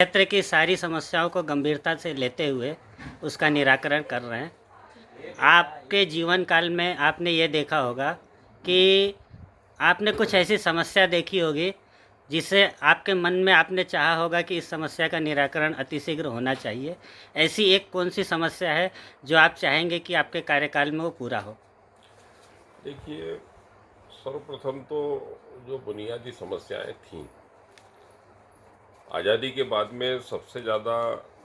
क्षेत्र की सारी समस्याओं को गंभीरता से लेते हुए उसका निराकरण कर रहे हैं। आपके जीवन काल में आपने ये देखा होगा कि आपने कुछ ऐसी समस्या देखी होगी जिसे आपके मन में आपने चाहा होगा कि इस समस्या का निराकरण अतिशीघ्र होना चाहिए। ऐसी एक कौन सी समस्या है जो आप चाहेंगे कि आपके कार्यकाल में वो पूरा हो? देखिए, सर्वप्रथम तो जो बुनियादी समस्याएं थीं, आज़ादी के बाद में सबसे ज़्यादा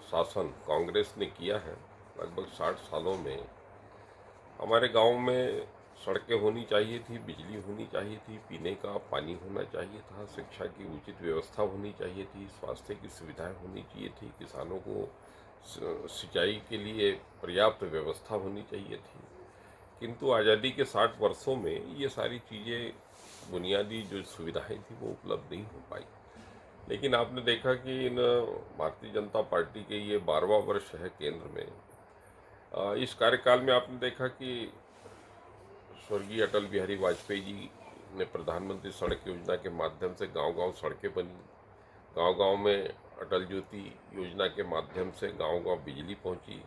शासन कांग्रेस ने किया है। लगभग 60 सालों में हमारे गांव में सड़कें होनी चाहिए थी, बिजली होनी चाहिए थी, पीने का पानी होना चाहिए था, शिक्षा की उचित व्यवस्था होनी चाहिए थी, स्वास्थ्य की सुविधाएं होनी चाहिए थी, किसानों को सिंचाई के लिए पर्याप्त व्यवस्था होनी चाहिए थी। किंतु आज़ादी के 60 वर्षों में ये सारी चीज़ें, बुनियादी जो सुविधाएं थी, वो उपलब्ध नहीं हो पाई। लेकिन आपने देखा कि इन भारतीय जनता पार्टी के ये 12वां वर्ष है केंद्र में। इस कार्यकाल में आपने देखा कि स्वर्गीय अटल बिहारी वाजपेयी जी ने प्रधानमंत्री सड़क योजना के माध्यम से गांव-गांव सड़कें बनी। गांव-गांव में अटल ज्योति योजना के माध्यम से गांव-गांव बिजली पहुंची।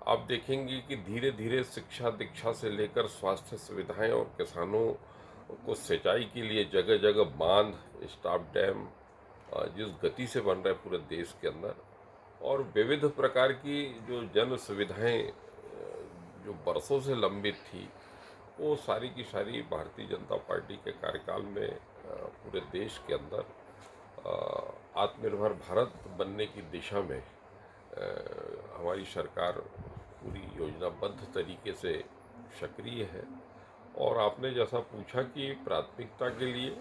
आप देखेंगे कि धीरे धीरे शिक्षा दीक्षा से लेकर स्वास्थ्य सुविधाएं और किसानों को सिंचाई के लिए जगह जगह बांध, स्टॉप डैम जिस गति से बन रहे पूरे देश के अंदर, और विविध प्रकार की जो जन सुविधाएं जो बरसों से लंबित थी, वो सारी की सारी भारतीय जनता पार्टी के कार्यकाल में पूरे देश के अंदर आत्मनिर्भर भारत बनने की दिशा में हमारी सरकार पूरी योजनाबद्ध तरीके से सक्रिय है। और आपने जैसा पूछा कि प्राथमिकता के लिए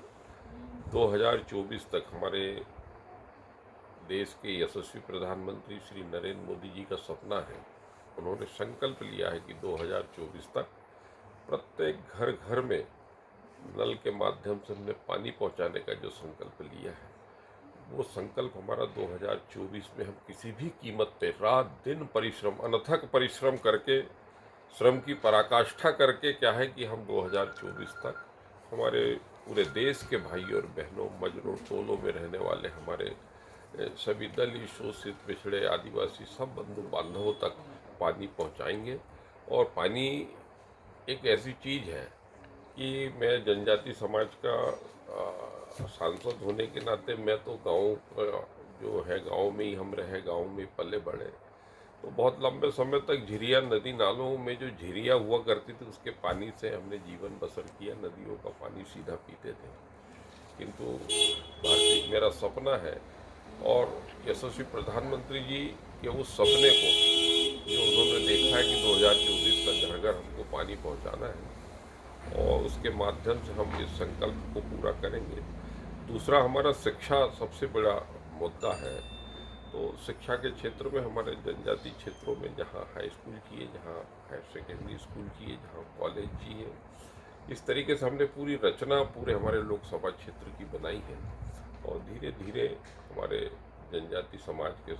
2024 तक हमारे देश के यशस्वी प्रधानमंत्री श्री नरेंद्र मोदी जी का सपना है, उन्होंने संकल्प लिया है कि 2024 तक प्रत्येक घर घर में नल के माध्यम से हमने पानी पहुंचाने का जो संकल्प लिया है, वो संकल्प हमारा 2024 में हम किसी भी कीमत पे रात दिन परिश्रम, अनथक परिश्रम करके, श्रम की पराकाष्ठा करके, क्या है कि हम 2024 तक हमारे पूरे देश के भाई और बहनों, मजरों टोलों में रहने वाले हमारे सभी दलित, शोषित, पिछड़े, आदिवासी सब बंधु बांधवों तक पानी पहुंचाएंगे। और पानी एक ऐसी चीज़ है कि मैं जनजाति समाज का सांसद होने के नाते, मैं तो गाँव जो है, गाँव में ही हम रहे, गाँव में पले बढ़े, तो बहुत लंबे समय तक झिरिया नदी नालों में जो झिरिया हुआ करती थी, उसके पानी से हमने जीवन बसर किया, नदियों का पानी सीधा पीते थे। किंतु भारतीय मेरा सपना है, और यशस्वी प्रधानमंत्री जी के उस सपने को जो उन्होंने देखा है कि 2024 तक घर घर हमको पानी पहुंचाना है, और उसके माध्यम से हम इस संकल्प को पूरा करेंगे। दूसरा, हमारा शिक्षा सबसे बड़ा मुद्दा है। तो शिक्षा के क्षेत्र में हमारे जनजाति क्षेत्रों में जहाँ हाई स्कूल चाहिए, जहाँ हायर सेकेंडरी स्कूल चाहिए, जहाँ कॉलेज चाहिए, इस तरीके से हमने पूरी रचना पूरे हमारे लोकसभा क्षेत्र की बनाई है। और धीरे धीरे हमारे जनजाति समाज के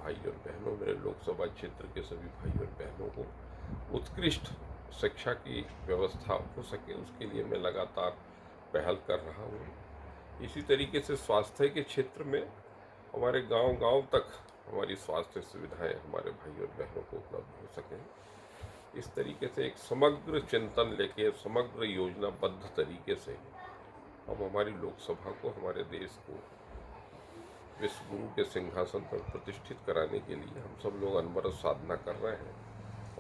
भाई और बहनों, मेरे लोकसभा क्षेत्र के सभी भाई और बहनों को उत्कृष्ट शिक्षा की व्यवस्था हो सके, उसके लिए मैं लगातार पहल कर रहा हूँ। इसी तरीके से स्वास्थ्य के क्षेत्र में हमारे गांव गांव तक हमारी स्वास्थ्य सुविधाएं हमारे भाई और बहनों को उपलब्ध हो सकें। इस तरीके से एक समग्र चिंतन लेके, समग्र योजनाबद्ध तरीके से हम हमारी लोकसभा को, हमारे देश को विश्व गुरु के सिंहासन पर प्रतिष्ठित कराने के लिए हम सब लोग अनवरत साधना कर रहे हैं,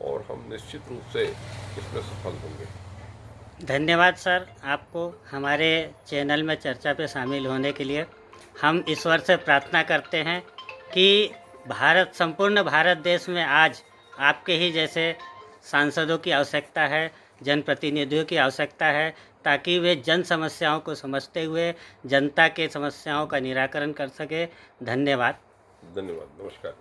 और हम निश्चित रूप से इसमें सफल होंगे। धन्यवाद सर, आपको हमारे चैनल में चर्चा पे शामिल होने के लिए। हम ईश्वर से प्रार्थना करते हैं कि संपूर्ण भारत देश में आज आपके ही जैसे सांसदों की आवश्यकता है, जनप्रतिनिधियों की आवश्यकता है, ताकि वे जन समस्याओं को समझते हुए जनता के समस्याओं का निराकरण कर सके। धन्यवाद। धन्यवाद, नमस्कार।